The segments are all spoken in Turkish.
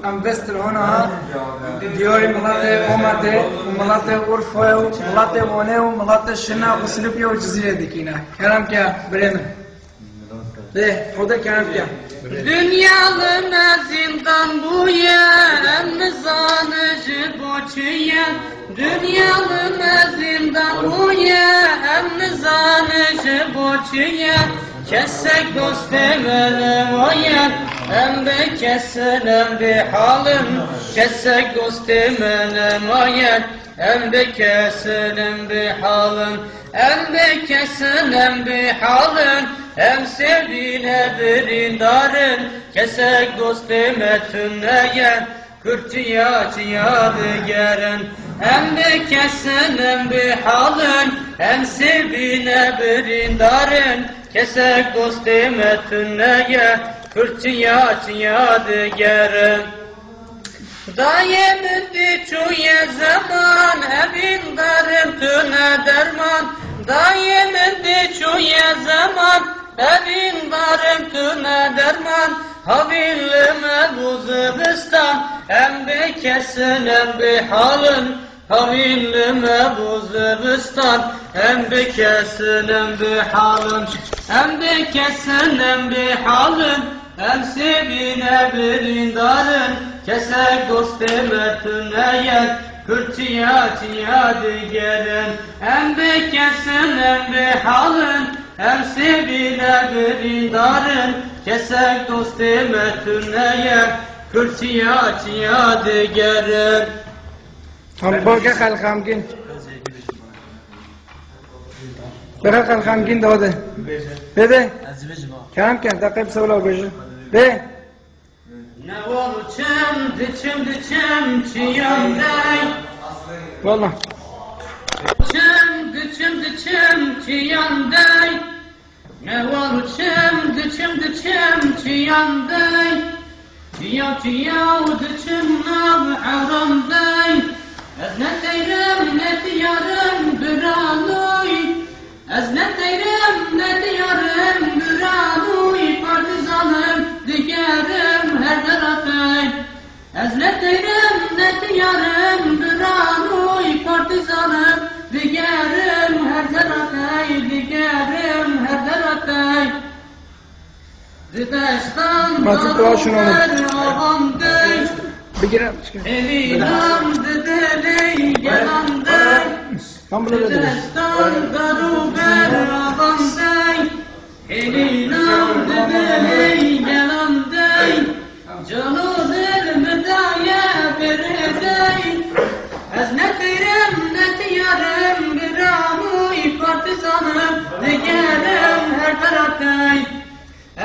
ام بستر هنا دیاری ملت اومده و ملت عرفه و ملت وانه و ملت شنا و سلوکی و جزیره دکینه کرم که بریم ده خدا کرم که Dünyalıma zindan bu yer, mizanıcı boçuya. Dünyalıma zindan bu yer, mizanıcı boçuya. Kessek dost emelim o yer, hem de keselim bir halim. Kessek dost emelim o yer, hem de keselim bir halim. Hem de keselim bir halim. Hem sevdiğine birindarın, kesek dost emetünleyen, kürtüya çiyadıgeren. Hem de keselim bir halın, hem sevdiğine birindarın, kesek dost emetünleyen, kürtüya çiyadıgeren. Dayemin çuye zaman, evin darım tüne derman. Dayemin çuye zaman, evin darım tüne derman. Havillime buzubistan, hem de kesilen bir halın. Havillime buzubistan, hem de kesilen bir halın. Hem de kesilen bir halın, hem sevine birindarın. Kesek dost emetüneyen, kürtüya çiyadıgeren. Hem de kesilen bir halın, hem sevine birindarın. Kesek dost emetüneyen, kürtüya çiyadıgeren. هم باقی خلقمگین بخیر خلقمگین داده بده کم کن دقیق سولا بجه به نوال چم دچم چیاندای والله چم دچم چیاندای نوال چم دچم چیاندای چیا دچم نام حرامدای از نتیرم نتیارم برانوی از نتیرم نتیارم برانوی partizanım digerim her tarafay az netirim netiyarım برانوی partizanım digerim her tarafay digerim her tarafay Didashtan ağamday بگیرم Elinam dedeli gelamday Didashtan daruber ağamday Elinam dedeli gelamday Canıdır müdaya bereday Az netirim netiyarım biramuy partizanım digerim her taraftay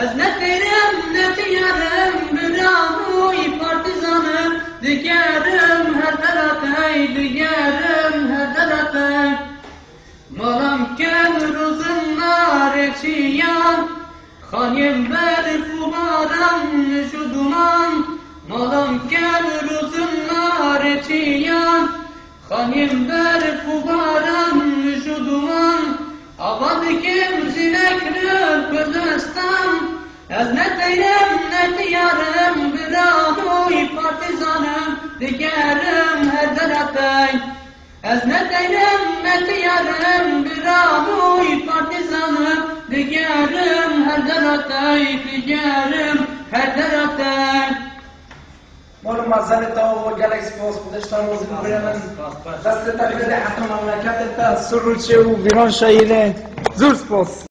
Az netirim netiyarım biramuy partizanım digerim her taraftay digerim her taraftay Malam kem ruzunlar çiyan Khanim ber fubaram şu duman Malam kem ruzunlar çiyan Khanim ber fubaram şu duman Abad kim zinekri Kürdistan Az neteyrim netiyarım biramuy partizanım digerim her taraftay Az neteyrim netiyarım biramuy partizanım digerim her taraftay digerim her taraftay مال مزارت و گلک سپاس خودشتان روزی ببرم دست تبریده حتی مملکت تا سر رو چه و ویران شایده زور سپاس